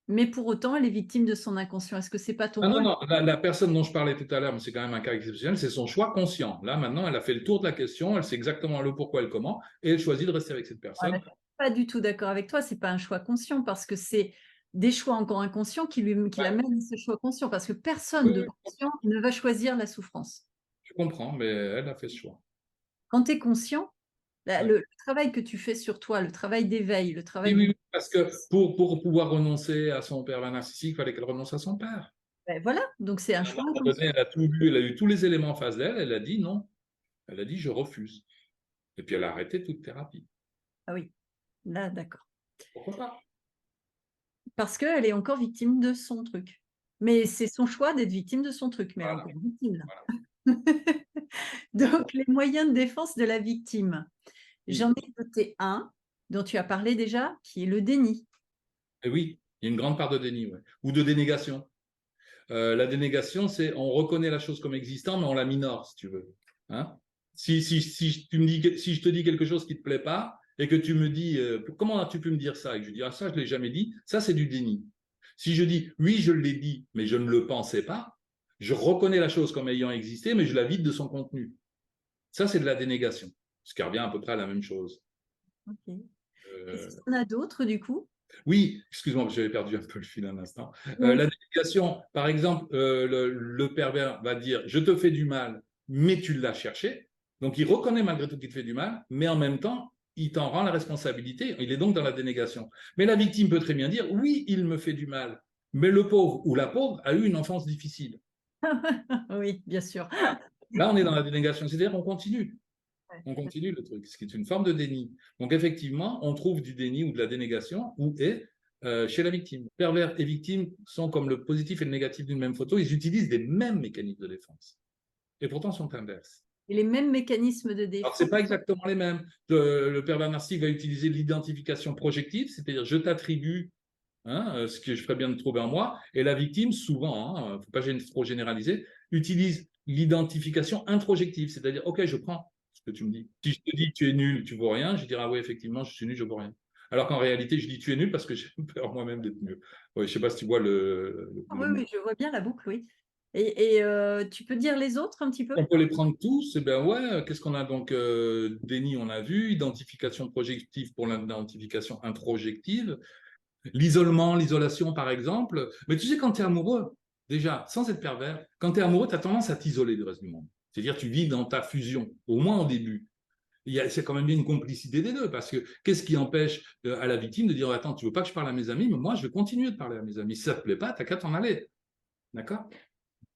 Speaker 1: mais pour autant, elle est victime de son inconscient. Est-ce que c'est pas ton
Speaker 2: Ah non,
Speaker 1: rôle?
Speaker 2: non, la personne dont je parlais tout à l'heure, mais c'est quand même un cas exceptionnel, c'est son choix conscient. Là, maintenant, elle a fait le tour de la question, elle sait exactement le pourquoi et le comment, et elle choisit de rester avec cette
Speaker 1: Ah,
Speaker 2: personne.
Speaker 1: d'accord. Pas du tout d'accord avec toi, c'est pas un choix conscient parce que c'est des choix encore inconscients qui
Speaker 2: Ouais,
Speaker 1: l'amènent à ce choix conscient parce que personne de
Speaker 2: ouais,
Speaker 1: conscient ne va choisir la souffrance.
Speaker 2: je comprends, mais elle a fait ce choix.
Speaker 1: Quand tu es conscient,
Speaker 2: Ouais.
Speaker 1: le travail que tu fais sur toi, le travail d'éveil, le
Speaker 2: Oui,
Speaker 1: travail
Speaker 2: oui,
Speaker 1: de...
Speaker 2: oui, parce que pour pouvoir renoncer à son père narcissique, il fallait qu'elle renonce à son père.
Speaker 1: Ben voilà, donc c'est un
Speaker 2: À un
Speaker 1: choix
Speaker 2: moment donné,
Speaker 1: inconscient.
Speaker 2: elle a tout vu, elle a eu tous les éléments en face d'elle, elle a dit non. Elle a dit je refuse. Et puis elle a arrêté toute thérapie.
Speaker 1: Ah oui, là, d'accord.
Speaker 2: Pourquoi pas?
Speaker 1: Parce qu'elle est encore victime de son truc. Mais c'est son choix d'être victime de son truc, mais elle est
Speaker 2: Voilà,
Speaker 1: encore victime là.
Speaker 2: voilà.
Speaker 1: Donc, les moyens de défense de la victime.
Speaker 2: Oui.
Speaker 1: J'en ai noté un dont tu as parlé déjà, qui est le déni.
Speaker 2: Et oui, il y a une grande part de déni, ouais. Ou de dénégation. La dénégation, c'est on reconnaît la chose comme existant, mais on la minore, si tu veux. Hein? Si je te dis quelque chose qui ne te plaît pas et que tu me dis comment as-tu pu me dire ça et que je dis ah, ça, je ne l'ai jamais dit, ça, c'est du déni. Si je dis oui, je l'ai dit, mais je ne le pensais pas, je reconnais la chose comme ayant existé, mais je la vide de son contenu. Ça, c'est de la dénégation, ce qui revient à peu près à la même chose.
Speaker 1: Ok. Est-ce
Speaker 2: Euh,
Speaker 1: qu'il y en a d'autres du coup?
Speaker 2: Oui, excuse-moi, j'avais perdu un peu le fil un instant.
Speaker 1: Oui.
Speaker 2: La dénégation, par exemple, le pervers va dire je te fais du mal, mais tu l'as cherché. Donc il reconnaît malgré tout qu'il te fait du mal, mais en même temps, il t'en rend la responsabilité. Il est donc dans la dénégation. Mais la victime peut très bien dire oui, il me fait du mal, mais le pauvre ou la pauvre a eu une enfance difficile.
Speaker 1: Oui, bien sûr.
Speaker 2: Voilà. Là, on est dans la dénégation, c'est-à-dire on continue.
Speaker 1: Ouais.
Speaker 2: On continue le truc, ce qui est une forme de déni. Donc effectivement, on trouve du déni ou de la dénégation où est chez la victime. Pervers et victime sont comme le positif et le négatif d'une même photo, ils utilisent les mêmes mécanismes de défense. Et pourtant sont inverses.
Speaker 1: Et les mêmes mécanismes de
Speaker 2: Alors, ce
Speaker 1: défense.
Speaker 2: n'est pas exactement les mêmes. Le pervers narcissique va utiliser l'identification projective, c'est-à-dire je t'attribue ce que je ferais bien de trouver en moi, et la victime, souvent, il ne faut pas trop généraliser, utilise l'identification introjective, c'est-à-dire, OK, je prends ce que tu me dis. Si je te dis tu es nul, tu ne vaux rien, je dirais, ah oui, effectivement, je suis nul, je ne vaux rien. Alors qu'en réalité, je dis tu es nul parce que j'ai peur moi-même d'être nul. Ouais, je ne sais pas si tu vois
Speaker 1: Oui, oui, je vois bien la boucle, oui. Tu peux dire les autres un petit peu?
Speaker 2: On peut les prendre tous, et ben ouais, qu'est-ce qu'on a donc déni, on a vu, identification projective pour l'identification introjective, l'isolement, l'isolation, par exemple. Mais tu sais, quand tu es amoureux, déjà, sans être pervers, quand tu es amoureux, tu as tendance à t'isoler du reste du monde. C'est-à-dire, tu vis dans ta fusion, au moins au début. C'est quand même bien une complicité des deux, parce que qu'est-ce qui empêche à la victime de dire attends, tu veux pas que je parle à mes amis, mais moi, je vais continuer de parler à mes amis. Si ça te plaît pas, t'as qu'à t'en aller. D'accord?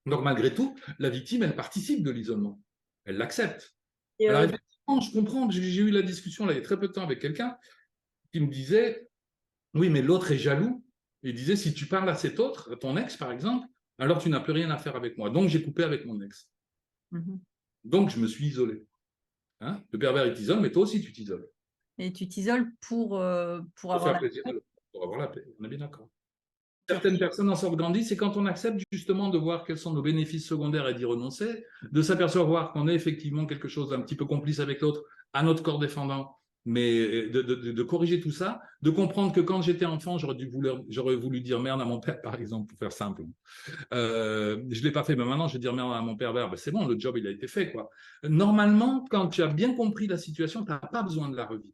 Speaker 2: Donc, malgré tout, la victime, elle participe de l'isolement. Elle l'accepte.
Speaker 1: Et,
Speaker 2: Alors, effectivement, je comprends, j'ai eu la discussion là, il y a très peu de temps avec quelqu'un qui me disait, oui, mais l'autre est jaloux. Il disait, si tu parles à cet autre, à ton ex par exemple, alors tu n'as plus rien à faire avec moi. Donc j'ai coupé avec mon ex.
Speaker 1: Mhm.
Speaker 2: Donc je me suis isolé. Hein, le pervers il t'isole, mais toi aussi tu t'isoles.
Speaker 1: Et tu t'isoles pour
Speaker 2: Pour
Speaker 1: avoir
Speaker 2: faire
Speaker 1: la
Speaker 2: plaisir, pour avoir la paix. On est bien d'accord.
Speaker 1: paix.
Speaker 2: Certaines personnes en sortent grandies, c'est quand on accepte justement de voir quels sont nos bénéfices secondaires et d'y renoncer, de s'apercevoir qu'on est effectivement quelque chose d'un petit peu complice avec l'autre, à notre corps défendant, mais de corriger tout ça, de comprendre que quand j'étais enfant, j'aurais voulu dire merde à mon père, par exemple, pour faire simple. Je ne l'ai pas fait, mais maintenant je vais dire merde à mon pervers, ben, c'est bon, le job il a été fait, quoi. Normalement, quand tu as bien compris la situation, tu n'as pas besoin de la revivre.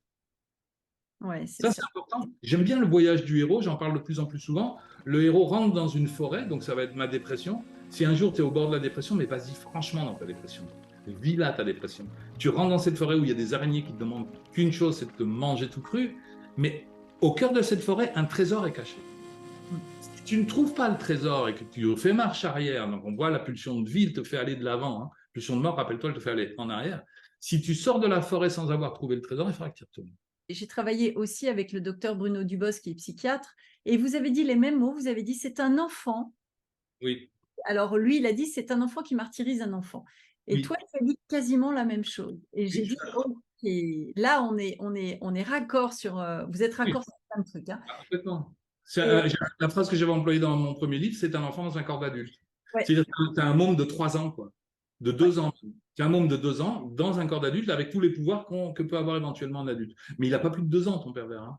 Speaker 1: Ouais, c'est
Speaker 2: Ça,
Speaker 1: ça.
Speaker 2: c'est important. J'aime bien le voyage du héros, j'en parle de plus en plus souvent. Le héros rentre dans une forêt, donc ça va être ma dépression. Si un jour tu es au bord de la dépression, mais vas-y franchement dans ta dépression. Vis là ta dépression. Tu rentres dans cette forêt où il y a des araignées qui te demandent qu'une chose, c'est de te manger tout cru. Mais au cœur de cette forêt, un trésor est caché. Si tu ne trouves pas le trésor et que tu fais marche arrière, donc on voit la pulsion de vie, elle te fait aller de l'avant. Hein. Pulsion de mort, rappelle-toi, elle te fait aller en arrière. Si tu sors de la forêt sans avoir trouvé le trésor, il faudra que tu y retournes.
Speaker 1: J'ai travaillé aussi avec le docteur Bruno Dubos, qui est psychiatre, et vous avez dit les mêmes mots. Vous avez dit c'est un enfant.
Speaker 2: Oui,
Speaker 1: Alors lui, il a dit c'est un enfant qui martyrise un enfant. Et
Speaker 2: oui,
Speaker 1: toi, tu as dit quasiment la même chose. Et j'ai
Speaker 2: oui,
Speaker 1: dit ok, là on est raccord sur. Vous êtes
Speaker 2: oui.
Speaker 1: raccord sur plein de trucs. Hein.
Speaker 2: Ah, complètement.
Speaker 1: Et
Speaker 2: La phrase que j'avais employée dans mon premier livre, c'est un enfant dans un corps d'adulte.
Speaker 1: ouais,
Speaker 2: C'est-à-dire que tu as un môme de 3 ans, quoi, de
Speaker 1: ouais.
Speaker 2: 2 ans. Tu as un môme de 2 ans dans un corps d'adulte avec tous les pouvoirs que peut avoir éventuellement un adulte. Mais il n'a pas plus de 2 ans, ton pervers. Hein.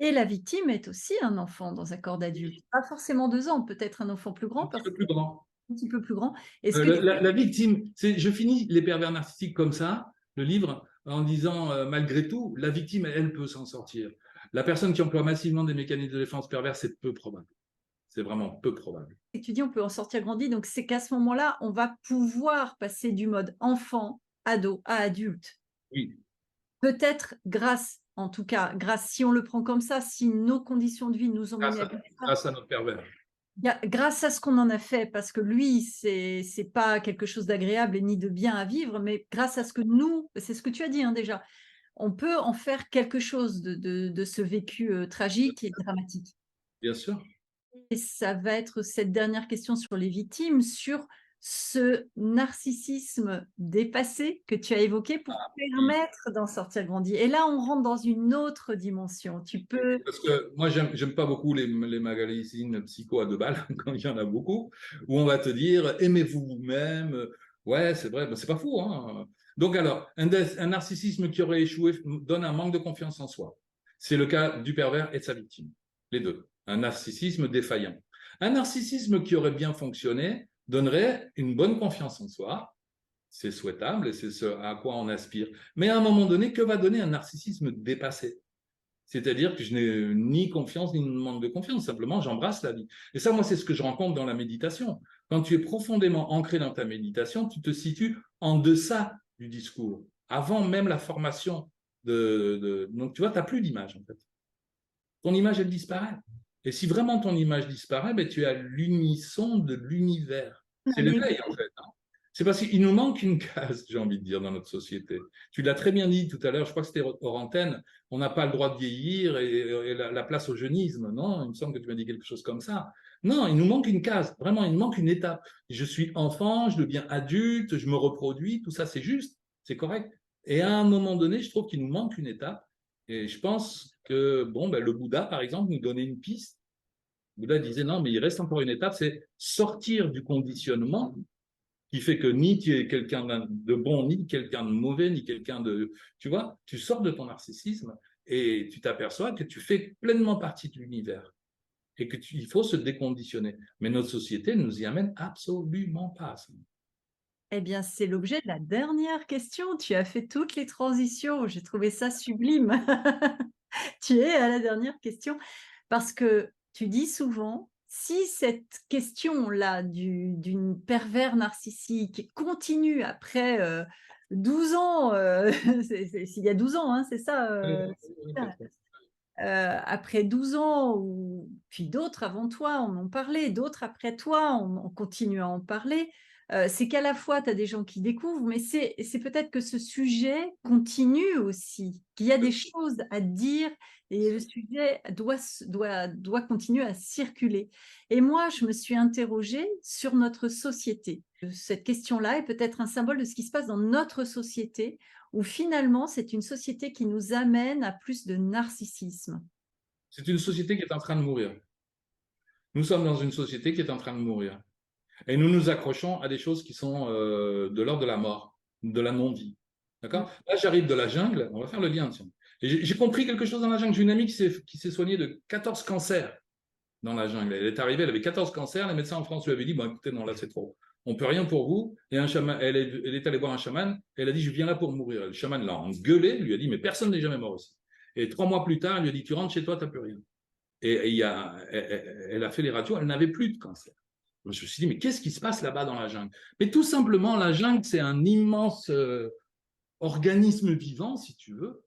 Speaker 1: Et la victime est aussi un enfant dans un corps d'adulte. Pas forcément 2 ans, peut-être un enfant plus
Speaker 2: Un
Speaker 1: grand,
Speaker 2: petit
Speaker 1: parce
Speaker 2: peu plus grand.
Speaker 1: qu'un petit peu plus grand. Et ce que tu
Speaker 2: La victime, je finis les pervers narcissiques comme ça, le livre, en disant malgré tout, la victime, elle peut s'en sortir. La personne qui emploie massivement des mécanismes de défense pervers, c'est peu probable. C'est vraiment peu probable.
Speaker 1: Et tu dis on peut en sortir grandi, donc c'est qu'à ce moment-là, on va pouvoir passer du mode enfant, ado à adulte.
Speaker 2: Oui,
Speaker 1: Peut-être grâce, en tout cas, grâce, si on le prend comme ça, si nos conditions de vie nous ont mené à faire ça,
Speaker 2: grâce à notre pervers.
Speaker 1: grâce à ce qu'on en a fait, parce que lui, c'est pas quelque chose d'agréable et ni de bien à vivre, mais grâce à ce que nous, c'est ce que tu as dit hein, déjà, on peut en faire quelque chose de ce vécu tragique et dramatique.
Speaker 2: Bien sûr.
Speaker 1: Et ça va être cette dernière question sur les victimes, sur ce narcissisme dépassé que tu as évoqué pour
Speaker 2: Oui.
Speaker 1: permettre d'en sortir grandi. Et là, on rentre dans une autre dimension. Tu peux...
Speaker 2: Parce que moi, j'aime pas beaucoup les magazines psycho à 2 balles, quand il y en a beaucoup, où on va te dire aimez-vous vous-même. Ouais, c'est vrai, ben, c'est pas fou. Hein. Donc, alors, un narcissisme qui aurait échoué donne un manque de confiance en soi. C'est le cas du pervers et de sa victime. Les deux. Un narcissisme défaillant. Un narcissisme qui aurait bien fonctionné donnerait une bonne confiance en soi. C'est souhaitable et c'est ce à quoi on aspire. Mais à un moment donné, que va donner un narcissisme dépassé? C'est-à-dire que je n'ai ni confiance ni manque de confiance, simplement j'embrasse la vie. Et ça, moi, c'est ce que je rencontre dans la méditation. Quand tu es profondément ancré dans ta méditation, tu te situes en deçà du discours, avant même la formation Donc, tu vois, tu n'as plus d'image, en fait. Ton image, elle disparaît. Et si vraiment ton image disparaît, ben, tu es à l'unisson de l'univers. C'est l'éveil, en fait. Hein. C'est parce qu'il nous manque une case, j'ai envie de dire, dans notre société. Tu l'as très bien dit tout à l'heure, je crois que c'était hors antenne, on n'a pas le droit de vieillir et la place au jeunisme, non? Il me semble que tu m'as dit quelque chose comme ça. Non, il nous manque une case, vraiment, il nous manque une étape. Je suis enfant, je deviens adulte, je me reproduis, tout ça, c'est juste, c'est correct. Et à un moment donné, je trouve qu'il nous manque une étape. Et je pense que bon, ben, le Bouddha, par exemple, nous donnait une piste. Le Bouddha disait non, mais il reste encore une étape, c'est sortir du conditionnement qui fait que ni tu es quelqu'un de bon, ni quelqu'un de mauvais, ni quelqu'un de... Tu vois, tu sors de ton narcissisme et tu t'aperçois que tu fais pleinement partie de l'univers et il faut se déconditionner. Mais notre société ne nous y amène absolument pas.
Speaker 1: Eh bien, c'est l'objet de la dernière question. Tu as fait toutes les transitions. J'ai trouvé ça sublime. Tu es à la dernière question parce que tu dis souvent, si cette question-là d'une pervers narcissique continue après 12 ans, s'il y a 12 ans, hein, c'est ça, après 12 ans, ou puis d'autres avant toi en ont parlé, d'autres après toi on continue à en parler. c'est qu'à la fois, tu as des gens qui découvrent, mais c'est peut-être que ce sujet continue aussi, qu'il y a des choses à dire et le sujet doit continuer à circuler. Et moi, je me suis interrogée sur notre société. Cette question-là est peut-être un symbole de ce qui se passe dans notre société, où finalement, c'est une société qui nous amène à plus de narcissisme.
Speaker 2: C'est une société qui est en train de mourir. Nous sommes dans une société qui est en train de mourir. Et nous nous accrochons à des choses qui sont de l'ordre de la mort, de la non-vie. D'accord? Là, j'arrive de la jungle, on va faire le lien. Tiens. Et j'ai compris quelque chose dans la jungle. J'ai une amie qui s'est soignée de 14 cancers dans la jungle. Elle est arrivée, elle avait 14 cancers. Les médecins en France lui avaient dit, bon, écoutez, non, là, c'est trop. On ne peut rien pour vous. Et un chaman, elle est allée voir un chaman. Elle a dit, je viens là pour mourir. Le chaman l'a engueulé, lui a dit, mais personne n'est jamais mort ici. Et 3 mois plus tard, elle lui a dit, tu rentres chez toi, tu n'as plus rien. Et elle a fait les radios, elle n'avait plus de cancer. Je me suis dit, mais qu'est-ce qui se passe là-bas dans la jungle? Mais tout simplement, la jungle, c'est un immense organisme vivant, si tu veux,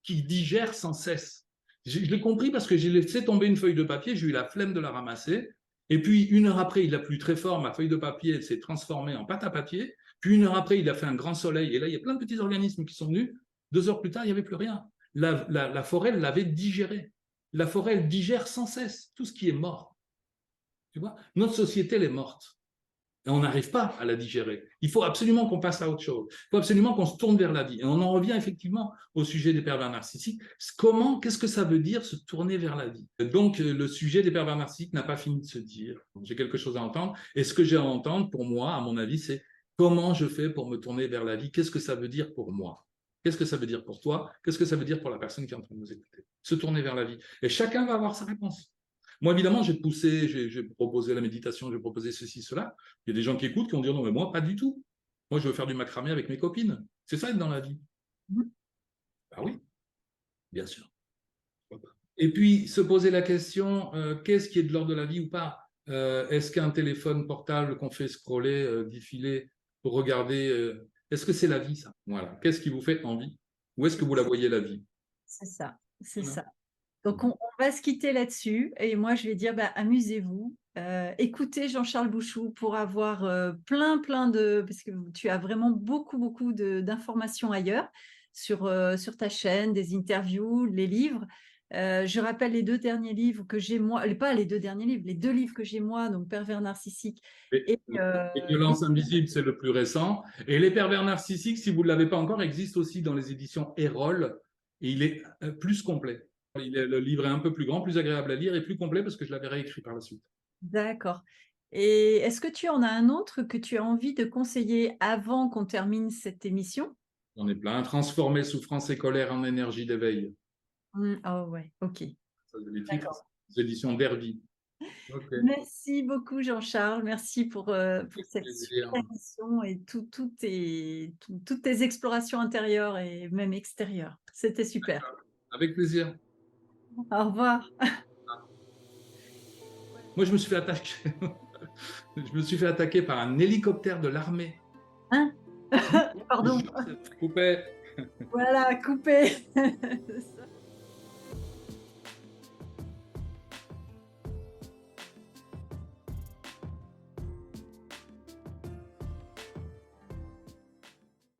Speaker 2: qui digère sans cesse. Je l'ai compris parce que j'ai laissé tomber une feuille de papier, j'ai eu la flemme de la ramasser. Et puis, 1 heure après, il a plu très fort, ma feuille de papier, elle s'est transformée en pâte à papier. Puis, 1 heure après, il a fait un grand soleil. Et là, il y a plein de petits organismes qui sont venus. 2 heures plus tard, il n'y avait plus rien. La forêt l'avait digéré. La forêt, elle digère sans cesse tout ce qui est mort. Tu vois, notre société, elle est morte. Et on n'arrive pas à la digérer. Il faut absolument qu'on passe à autre chose. Il faut absolument qu'on se tourne vers la vie. Et on en revient effectivement au sujet des pervers narcissiques. Qu'est-ce que ça veut dire se tourner vers la vie? Donc, le sujet des pervers narcissiques n'a pas fini de se dire. J'ai quelque chose à entendre. Et ce que j'ai à entendre, pour moi, à mon avis, c'est comment je fais pour me tourner vers la vie? Qu'est-ce que ça veut dire pour moi? Qu'est-ce que ça veut dire pour toi? Qu'est-ce que ça veut dire pour la personne qui est en train de nous écouter? Se tourner vers la vie. Et chacun va avoir sa réponse. Moi, évidemment, j'ai poussé, j'ai proposé la méditation, j'ai proposé ceci, cela. Il y a des gens qui écoutent qui vont dire non, mais moi, pas du tout. Moi, je veux faire du macramé avec mes copines. C'est ça être dans la vie. Ah oui, bien sûr. Et puis, se poser la question, qu'est-ce qui est de l'ordre de la vie ou pas? Est-ce qu'un téléphone portable qu'on fait scroller, défiler, pour regarder, est-ce que c'est la vie, ça? Voilà. Qu'est-ce qui vous fait envie? Où est-ce que vous la voyez, la vie?
Speaker 1: C'est ça, c'est
Speaker 2: Voilà.
Speaker 1: ça. Donc, on va se quitter là-dessus. Et moi, je vais dire, bah, amusez-vous. Écoutez Jean-Charles Bouchou pour avoir plein de... Parce que tu as vraiment beaucoup d'informations ailleurs sur ta chaîne, des interviews, les livres. Je rappelle les 2 derniers livres que j'ai moi, pas les 2 derniers livres, les 2 livres que j'ai moi, donc Pervers narcissique et
Speaker 2: Les violences invisibles, c'est le plus récent. Et les pervers narcissiques, si vous ne l'avez pas encore, existent aussi dans les éditions Erol. Et il est plus complet. Le livre est un peu plus grand, plus agréable à lire et plus complet parce que je l'avais réécrit par la suite.
Speaker 1: D'accord. Et est-ce que tu en as un autre que tu as envie de conseiller avant qu'on termine cette émission?
Speaker 2: J'en ai plein. Transformer souffrance et colère en énergie d'éveil.
Speaker 1: Oh ouais, ok.
Speaker 2: Ça, c'est les titres.
Speaker 1: D'accord.
Speaker 2: Les éditions Derby. Ok.
Speaker 1: Merci beaucoup Jean-Charles, merci pour
Speaker 2: Avec
Speaker 1: cette
Speaker 2: plaisir.
Speaker 1: super émission et toutes tes explorations intérieures et même extérieures. C'était super.
Speaker 2: Avec plaisir.
Speaker 1: Au revoir.
Speaker 2: Moi, je me suis fait attaquer. Je me suis fait attaquer par un hélicoptère de l'armée.
Speaker 1: Hein? Pardon.
Speaker 2: Coupé.
Speaker 1: Voilà, coupé.